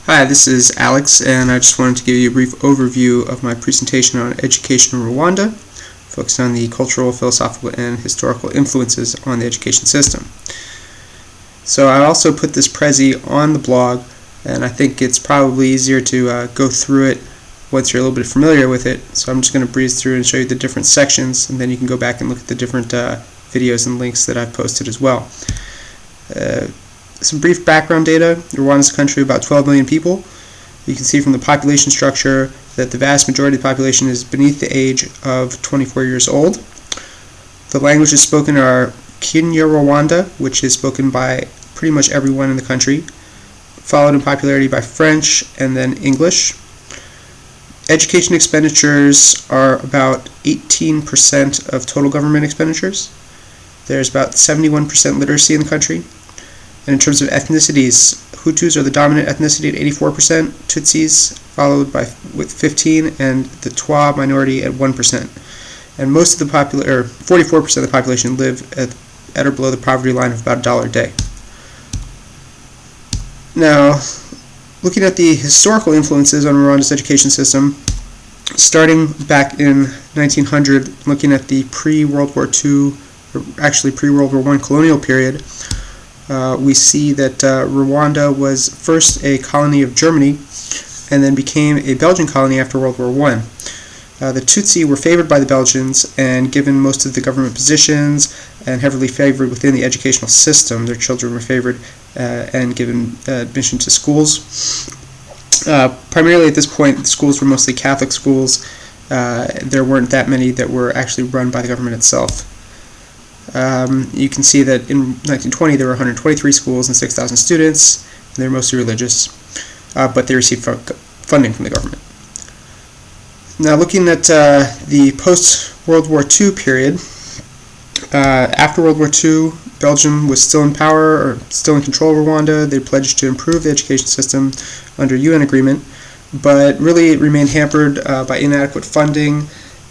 Hi, this is Alex, and I just wanted to give you a brief overview of my presentation on education in Rwanda, focused on the cultural, philosophical, and historical influences on the education system. So I also put this Prezi on the blog, and I think it's probably easier to go through it once you're a little bit familiar with it. So I'm just going to breeze through and show you the different sections, and then you can go back and look at the different videos and links that I've posted as well. Some brief background data. Rwanda is a country of about 12 million people. You can see from the population structure that the vast majority of the population is beneath the age of 24 years old. The languages spoken are Kinyarwanda, which is spoken by pretty much everyone in the country, followed in popularity by French and then English. Education expenditures are about 18% of total government expenditures. There's about 71% literacy in the country. And in terms of ethnicities, Hutus are the dominant ethnicity at 84%, Tutsis followed with 15%, and the Twa minority at 1%. And most of the 44% of the population live at or below the poverty line of about $1 a day. Now, looking at the historical influences on Rwanda's education system, starting back in 1900, looking at the pre-World War II, or actually pre-World War I colonial period, we see that Rwanda was first a colony of Germany and then became a Belgian colony after World War I. The Tutsi were favored by the Belgians and given most of the government positions and heavily favored within the educational system. Their children were favored and given admission to schools. Primarily at this point, the schools were mostly Catholic schools. There weren't that many that were actually run by the government itself. You can see that in 1920 there were 123 schools and 6,000 students, and they were mostly religious, but they received funding from the government. Now looking at the post-World War II period, after World War II, Belgium was still in power, or still in control of Rwanda. They pledged to improve the education system under UN agreement, but really it remained hampered by inadequate funding.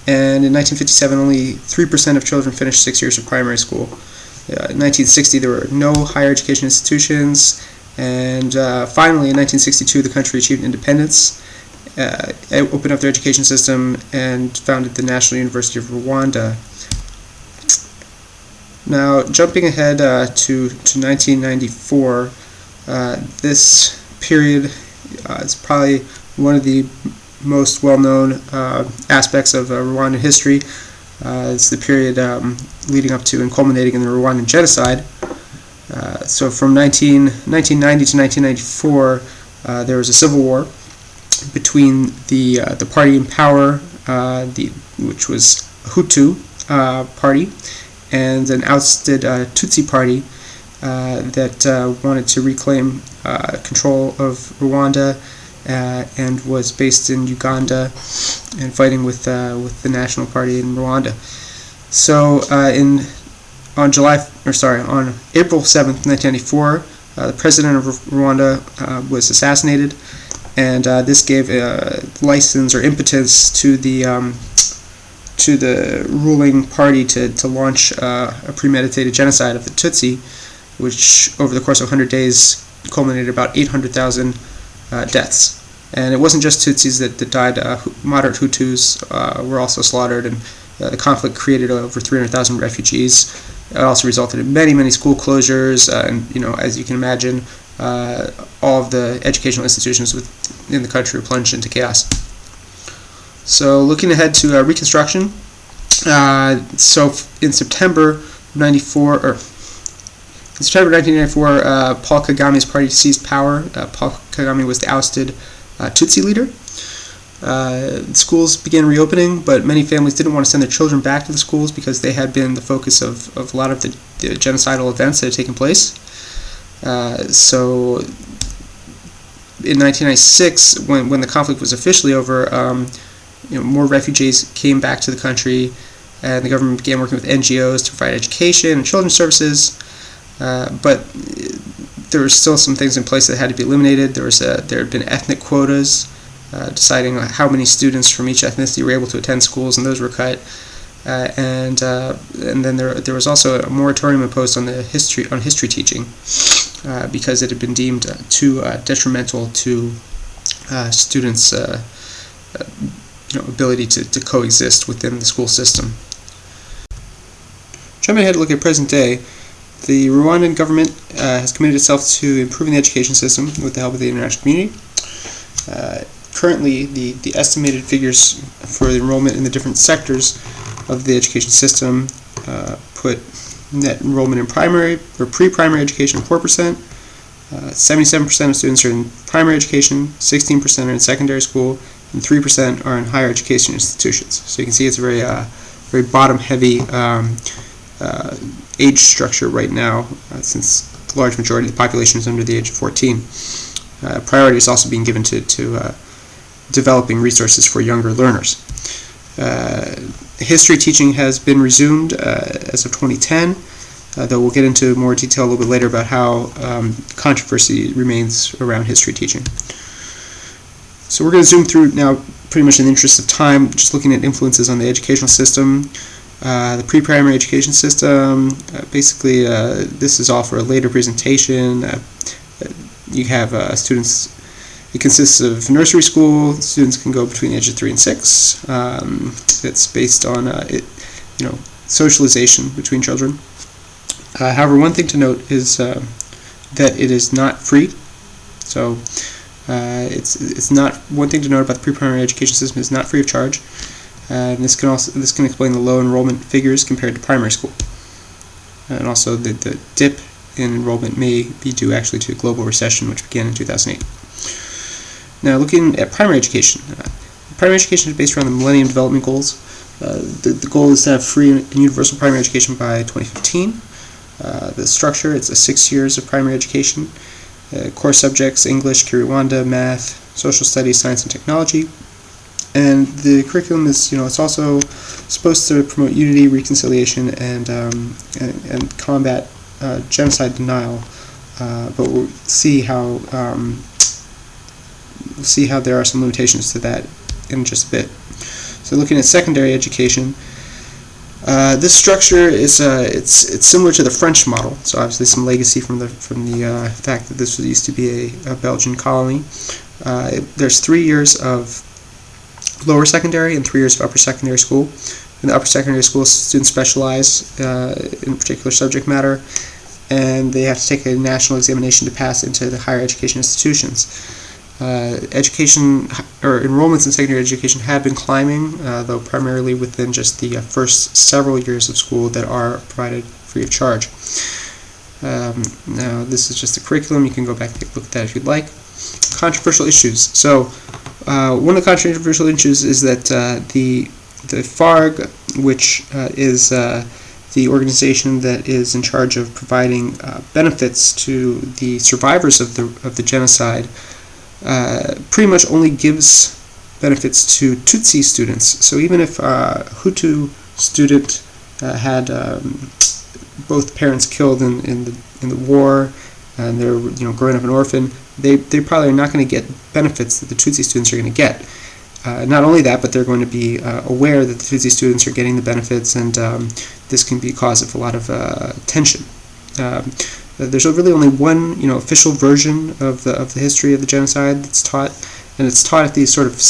And in 1957, only 3% of children finished 6 years of primary school. In 1960, there were no higher education institutions, and finally, in 1962, the country achieved independence, opened up their education system, and founded the National University of Rwanda. Now, jumping ahead to 1994, this period is probably one of the most well-known aspects of Rwandan history. It's the period leading up to and culminating in the Rwandan genocide. So from 1990 to 1994, there was a civil war between the party in power, which was a Hutu party, and an ousted Tutsi party that wanted to reclaim control of Rwanda, and was based in Uganda and fighting with the National Party in Rwanda. So on April 7th, 1994, the president of Rwanda was assassinated, and this gave license or impetus to the ruling party to launch a premeditated genocide of the Tutsi, which over the course of 100 days culminated about 800,000 deaths. And it wasn't just Tutsis that died. Moderate Hutus were also slaughtered, and the conflict created over 300,000 refugees. It also resulted in many school closures, and as you can imagine, all of the educational institutions in the country were plunged into chaos. So looking ahead to Reconstruction, so in September 1994, Paul Kagame's party seized power. Paul Kagame was the ousted Tutsi leader. Schools began reopening, but many families didn't want to send their children back to the schools because they had been the focus of a lot of the genocidal events that had taken place. So in 1996, when the conflict was officially over, more refugees came back to the country, and the government began working with NGOs to provide education and children's services. But there were still some things in place that had to be eliminated. There had been ethnic quotas, deciding how many students from each ethnicity were able to attend schools, and those were cut. And then there was also a moratorium imposed on history teaching. because it had been deemed too detrimental to students' ability to coexist within the school system. Jumping ahead to look at present day, the Rwandan government has committed itself to improving the education system with the help of the international community. Currently, the estimated figures for the enrollment in the different sectors of the education system put net enrollment in primary or pre-primary education at 4%. 77% of students are in primary education, 16% are in secondary school, and 3% are in higher education institutions. So you can see it's a very bottom-heavy age structure right now, since the large majority of the population is under the age of 14. Priority is also being given to developing resources for younger learners. History teaching has been resumed as of 2010, though we'll get into more detail a little bit later about how controversy remains around history teaching. So we're going to zoom through now, pretty much in the interest of time, just looking at influences on the educational system. The pre-primary education system, basically this is all for a later presentation. You have students, it consists of nursery school. Students can go between the age of 3 and 6. It's based on socialization between children. However, one thing to note is that it is not free. So it's not, one thing to note about the pre-primary education system is not free of charge. And this can explain the low enrollment figures compared to primary school. And also the dip in enrollment may be due actually to a global recession which began in 2008. Now looking at primary education. Primary education is based around the Millennium Development Goals. The goal is to have free and universal primary education by 2015. The structure, it's 6 years of primary education. Core subjects, English, Rwanda, math, social studies, science, and technology. And the curriculum is, it's also supposed to promote unity, reconciliation, and combat genocide denial. But we'll see how there are some limitations to that in just a bit. So looking at secondary education, this structure is it's similar to the French model. So obviously some legacy from the fact that this used to be a Belgian colony. There's 3 years of lower secondary and 3 years of upper secondary school. In the upper secondary school, students specialize in a particular subject matter, and they have to take a national examination to pass into the higher education institutions. Enrollments in secondary education have been climbing, though primarily within just the first several years of school that are provided free of charge. Now, this is just the curriculum. You can go back and take a look at that if you'd like. Controversial issues. So, one of the controversial issues is that the FARG, which is the organization that is in charge of providing benefits to the survivors of the genocide, pretty much only gives benefits to Tutsi students. So even if a Hutu student had both parents killed in the war, and they're growing up an orphan, they probably are not going to get benefits that the Tutsi students are going to get. Not only that, but they're going to be aware that the Tutsi students are getting the benefits, and this can be a cause of a lot of tension. There's really only one, official version of the history of the genocide that's taught, and it's taught at these sort of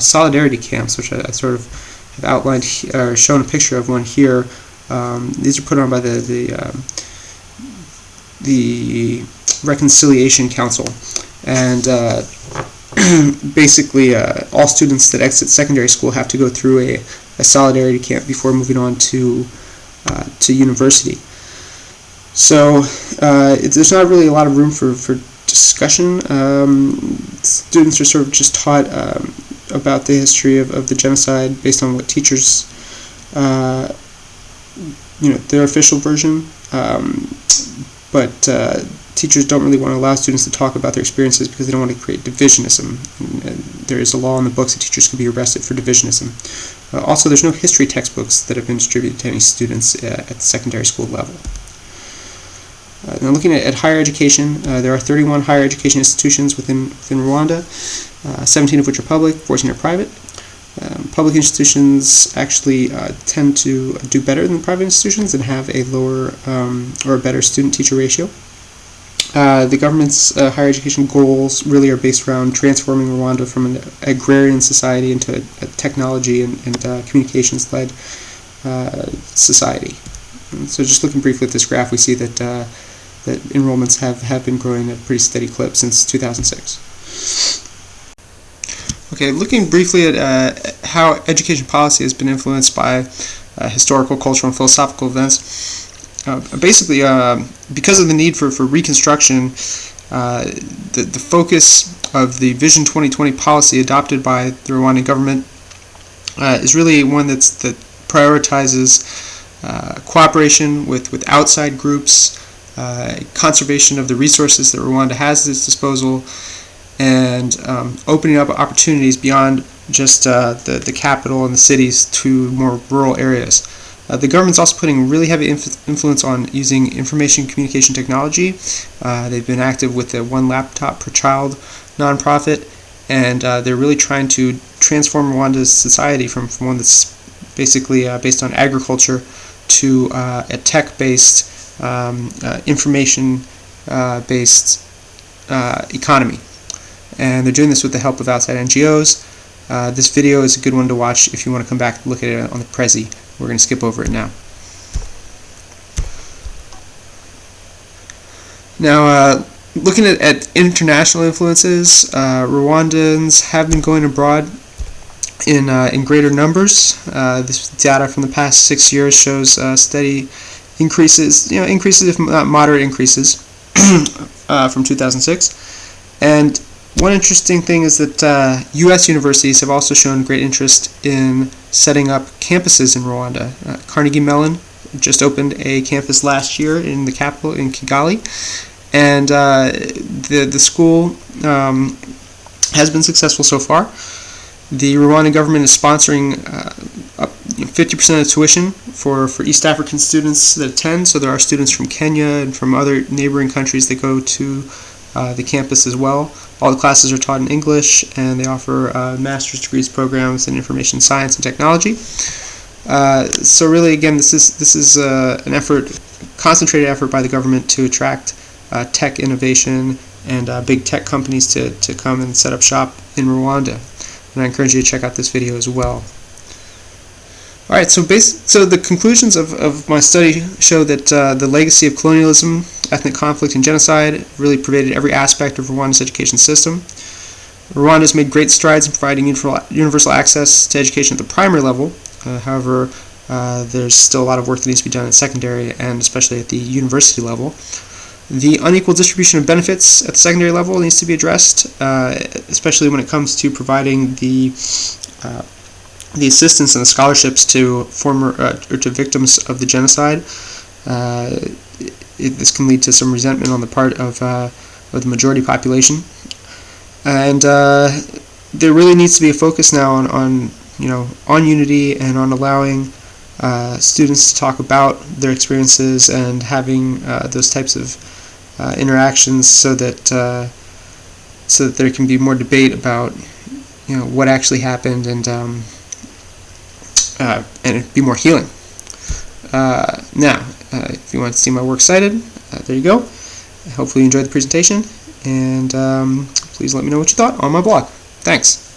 solidarity camps, which I sort of have outlined or shown a picture of one here. These are put on by the Reconciliation Council, and basically all students that exit secondary school have to go through a solidarity camp before moving on to university. So there's not really a lot of room for discussion. Students are sort of just taught about the history of the genocide based on what teachers, their official version, but teachers don't really want to allow students to talk about their experiences because they don't want to create divisionism. And there is a law in the books that teachers can be arrested for divisionism. Also, there's no history textbooks that have been distributed to any students at the secondary school level. Now looking at higher education, there are 31 higher education institutions within Rwanda, 17 of which are public, 14 are private. Public institutions actually tend to do better than private institutions and have a lower or a better student-teacher ratio. The government's higher education goals really are based around transforming Rwanda from an agrarian society into a technology and communications-led society. And so just looking briefly at this graph, we see that that enrollments have been growing at a pretty steady clip since 2006. Okay, looking briefly at how education policy has been influenced by historical, cultural, and philosophical events. Basically, because of the need for reconstruction, the focus of the Vision 2020 policy adopted by the Rwandan government is really one that prioritizes cooperation with outside groups, conservation of the resources that Rwanda has at its disposal, and opening up opportunities beyond just the capital and the cities to more rural areas. The government's also putting really heavy influence on using information communication technology. They've been active with the One Laptop Per Child nonprofit, and they're really trying to transform Rwanda's society from one that's basically based on agriculture to a tech-based, information-based economy. And they're doing this with the help of outside NGOs. This video is a good one to watch if you want to come back and look at it on the Prezi. We're going to skip over it now. Now, looking at international influences, Rwandans have been going abroad in greater numbers. This data from the past 6 years shows steady increases, increases if not moderate increases from 2006. And one interesting thing is that U.S. universities have also shown great interest in setting up campuses in Rwanda. Carnegie Mellon just opened a campus last year in the capital, in Kigali, and the school has been successful so far. The Rwandan government is sponsoring 50% of tuition for East African students that attend, so there are students from Kenya and from other neighboring countries that go to the campus as well. All the classes are taught in English, and they offer master's degrees programs in information science and technology. So really, again, this is an effort, concentrated effort by the government to attract tech innovation and big tech companies to come and set up shop in Rwanda. And I encourage you to check out this video as well. All right, so the conclusions of my study show that the legacy of colonialism, ethnic conflict, and genocide really pervaded every aspect of Rwanda's education system. Rwanda has made great strides in providing universal access to education at the primary level. However, there's still a lot of work that needs to be done at secondary and especially at the university level. The unequal distribution of benefits at the secondary level needs to be addressed, especially when it comes to providing the assistance and the scholarships to to victims of the genocide. This can lead to some resentment on the part of the majority population, and there really needs to be a focus now on unity and on allowing students to talk about their experiences and having those types of interactions, so that there can be more debate about what actually happened and be more healing. Now, if you want to see my works cited, there you go. Hopefully you enjoyed the presentation, and please let me know what you thought on my blog. Thanks.